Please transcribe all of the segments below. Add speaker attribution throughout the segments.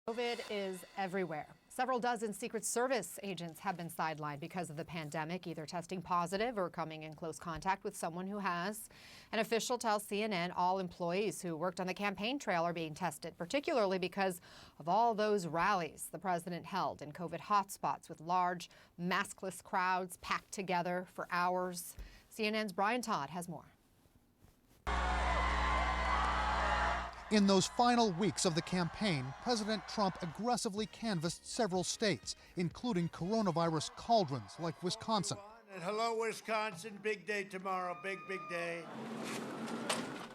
Speaker 1: COVID is everywhere. Several dozen Secret Service agents have been sidelined because of the pandemic, either testing positive or coming in close contact with someone who has. An official tells CNN all employees who worked on the campaign trail are being tested, particularly because of all those rallies the president held in COVID hotspots with large, maskless crowds packed together for hours. CNN's Brian Todd has more.
Speaker 2: In those final weeks of the campaign, President Trump aggressively canvassed several states, including coronavirus cauldrons like Wisconsin.
Speaker 3: And hello, Wisconsin. Big day tomorrow. Big day.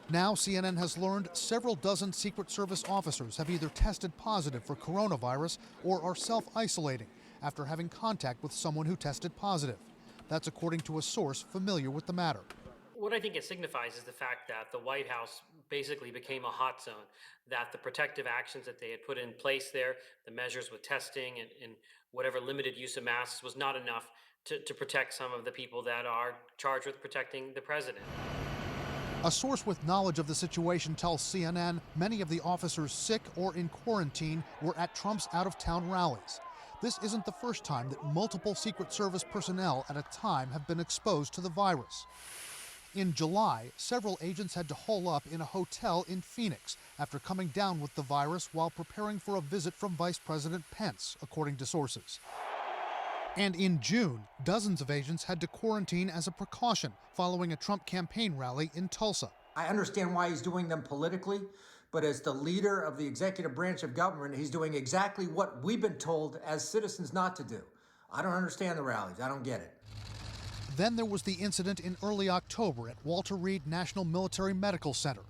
Speaker 2: Now CNN has learned several dozen Secret Service officers have either tested positive for coronavirus or are self-isolating after having contact with someone who tested positive. That's according to a source familiar with the matter.
Speaker 4: What I think it signifies is the fact that the White House basically became a hot zone, that the protective actions that they had put in place there, the measures with testing and whatever limited use of masks was not enough to protect some of the people that are charged with protecting the president.
Speaker 2: A source with knowledge of the situation tells CNN many of the officers sick or in quarantine were at Trump's out-of-town rallies. This isn't the first time that multiple Secret Service personnel at a time have been exposed to the virus. In July, several agents had to hole up in a hotel in Phoenix after coming down with the virus while preparing for a visit from Vice President Pence, according to sources. And in June, dozens of agents had to quarantine as a precaution following a Trump campaign rally in Tulsa.
Speaker 5: I understand why he's doing them politically, but as the leader of the executive branch of government, he's doing exactly what we've been told as citizens not to do. I don't understand the rallies. I don't get it.
Speaker 2: Then there was the incident in early October at Walter Reed National Military Medical Center.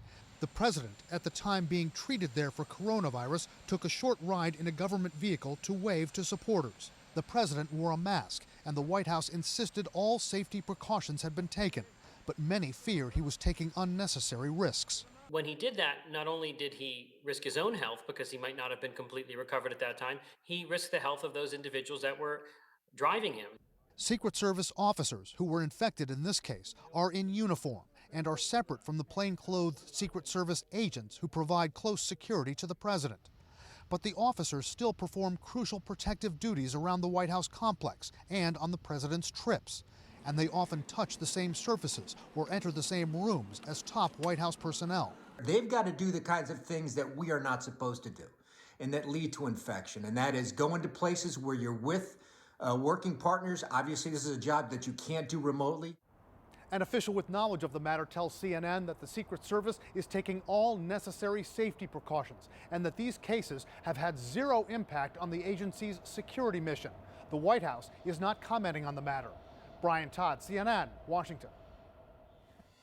Speaker 2: The president, at the time being treated there for coronavirus, took a short ride in a government vehicle to wave to supporters. The president wore a mask, and the White House insisted all safety precautions had been taken. But many feared he was taking unnecessary risks.
Speaker 4: When he did that, not only did he risk his own health because he might not have been completely recovered at that time, he risked the health of those individuals that were driving him.
Speaker 2: Secret Service officers who were infected in this case are in uniform and are separate from the plainclothed Secret Service agents who provide close security to the president. But the officers still perform crucial protective duties around the White House complex and on the president's trips. And they often touch the same surfaces or enter the same rooms as top White House personnel.
Speaker 5: They've got to do the kinds of things that we are not supposed to do and that lead to infection. And that is go into places where you're with working partners. Obviously, this is a job that you can't do remotely.
Speaker 2: An official with knowledge of the matter tells CNN that the Secret Service is taking all necessary safety precautions and that these cases have had zero impact on the agency's security mission. The White House is not commenting on the matter. Brian Todd, CNN, Washington.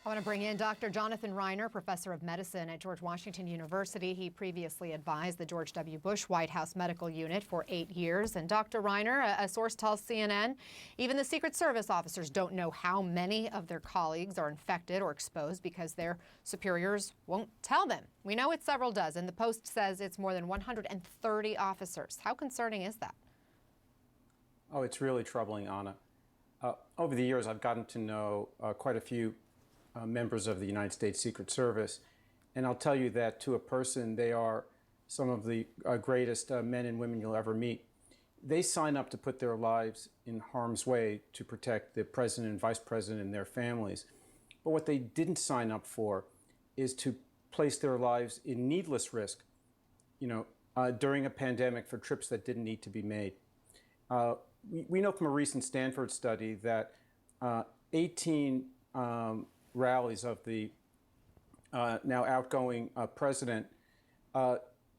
Speaker 1: I want to bring in Dr. Jonathan Reiner, professor of medicine at George Washington University. He previously advised the George W. Bush White House Medical Unit for 8 years. And Dr. Reiner, a source tells CNN, even the Secret Service officers don't know how many of their colleagues are infected or exposed because their superiors won't tell them. We know it's several dozen. The Post says it's more than 130 officers. How concerning is that?
Speaker 6: Oh, it's really troubling, Anna. Over the years, I've gotten to know quite a few members of the United States Secret Service, and I'll tell you that to a person, they are some of the greatest men and women you'll ever meet. They sign up to put their lives in harm's way to protect the president and vice president and their families. But what they didn't sign up for is to place their lives in needless risk, during a pandemic for trips that didn't need to be made. We know from a recent Stanford study that 18 rallies of the now outgoing president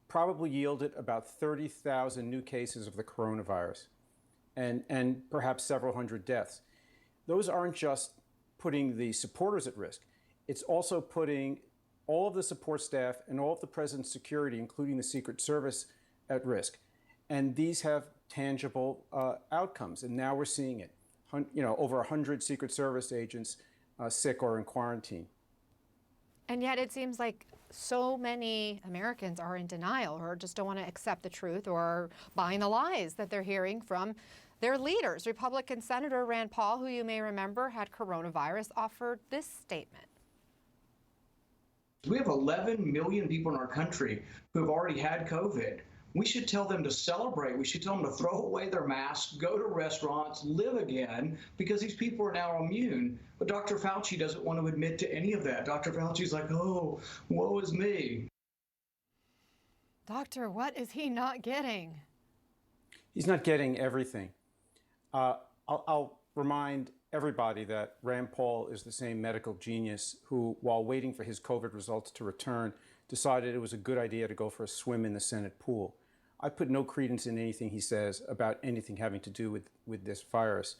Speaker 6: probably yielded about 30,000 new cases of the coronavirus and perhaps several hundred deaths. Those aren't just putting the supporters at risk. It's also putting all of the support staff and all of the president's security, including the Secret Service, at risk. And these have tangible outcomes. And now we're seeing it. Over 100 Secret Service agents sick or in quarantine.
Speaker 1: And yet it seems like so many Americans are in denial or just don't want to accept the truth or buying the lies that they're hearing from their leaders. Republican Senator Rand Paul, who you may remember had coronavirus, offered this statement.
Speaker 7: We have 11 million people in our country who have already had COVID. We should tell them to celebrate. We should tell them to throw away their masks, go to restaurants, live again, because these people are now immune. But Dr. Fauci doesn't want to admit to any of that. Dr. Fauci's like, oh, woe is me.
Speaker 1: Doctor, what is he not getting?
Speaker 6: He's not getting everything. I'll remind everybody that Rand Paul is the same medical genius who, while waiting for his COVID results to return, decided it was a good idea to go for a swim in the Senate pool. I put no credence in anything he says about anything having to do with this virus.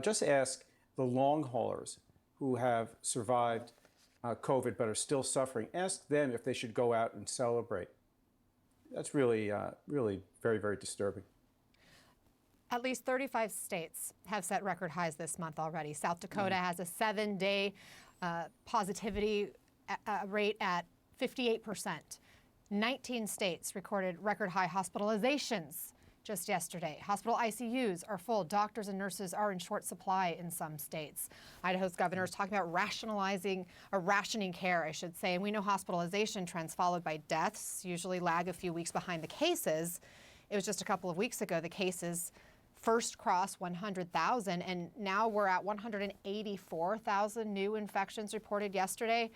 Speaker 6: Just ask the long haulers who have survived COVID but are still suffering. Ask them if they should go out and celebrate. That's really, really very, very disturbing.
Speaker 1: At least 35 states have set record highs this month already. South Dakota has a 7-day positivity rate at 58%. 19 states recorded record high hospitalizations just yesterday. Hospital ICUs are full. Doctors and nurses are in short supply in some states. Idaho's governor is talking about rationing care, I should say. And we know hospitalization trends followed by deaths usually lag a few weeks behind the cases. It was just a couple of weeks ago the cases first crossed 100,000, and now we're at 184,000 new infections reported yesterday.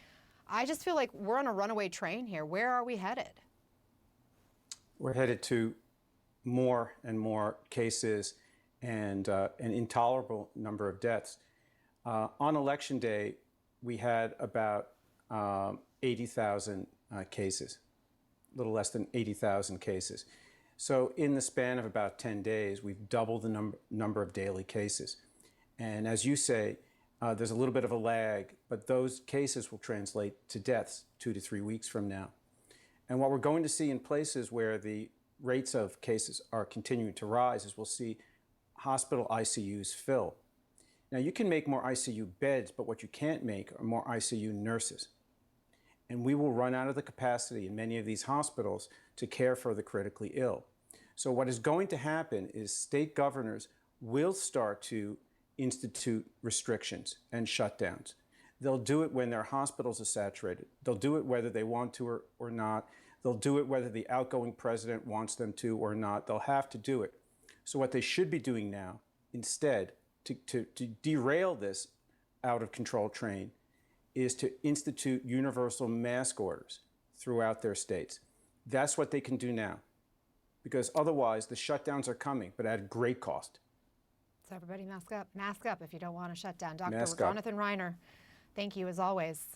Speaker 1: I just feel like we're on a runaway train here. Where are we headed?
Speaker 6: We're headed to more and more cases and an intolerable number of deaths. On Election Day, we had about 80,000 cases, a little less than 80,000 cases. So in the span of about 10 days, we've doubled the number of daily cases. And as you say, there's a little bit of a lag, but those cases will translate to deaths 2 to 3 weeks from now. And what we're going to see in places where the rates of cases are continuing to rise is we'll see hospital ICUs fill. Now, you can make more ICU beds, but what you can't make are more ICU nurses. And we will run out of the capacity in many of these hospitals to care for the critically ill. So what is going to happen is state governors will start to institute restrictions and shutdowns. They'll do it when their hospitals are saturated. They'll do it whether they want to or not. They'll do it whether the outgoing president wants them to or not. They'll have to do it. So what they should be doing now, instead, to derail this out of control train, is to institute universal mask orders throughout their states. That's what they can do now, because otherwise the shutdowns are coming, but at great cost.
Speaker 1: So everybody mask up if you don't want to shut down. Dr.
Speaker 6: Mask up.
Speaker 1: Jonathan Reiner, thank you as always.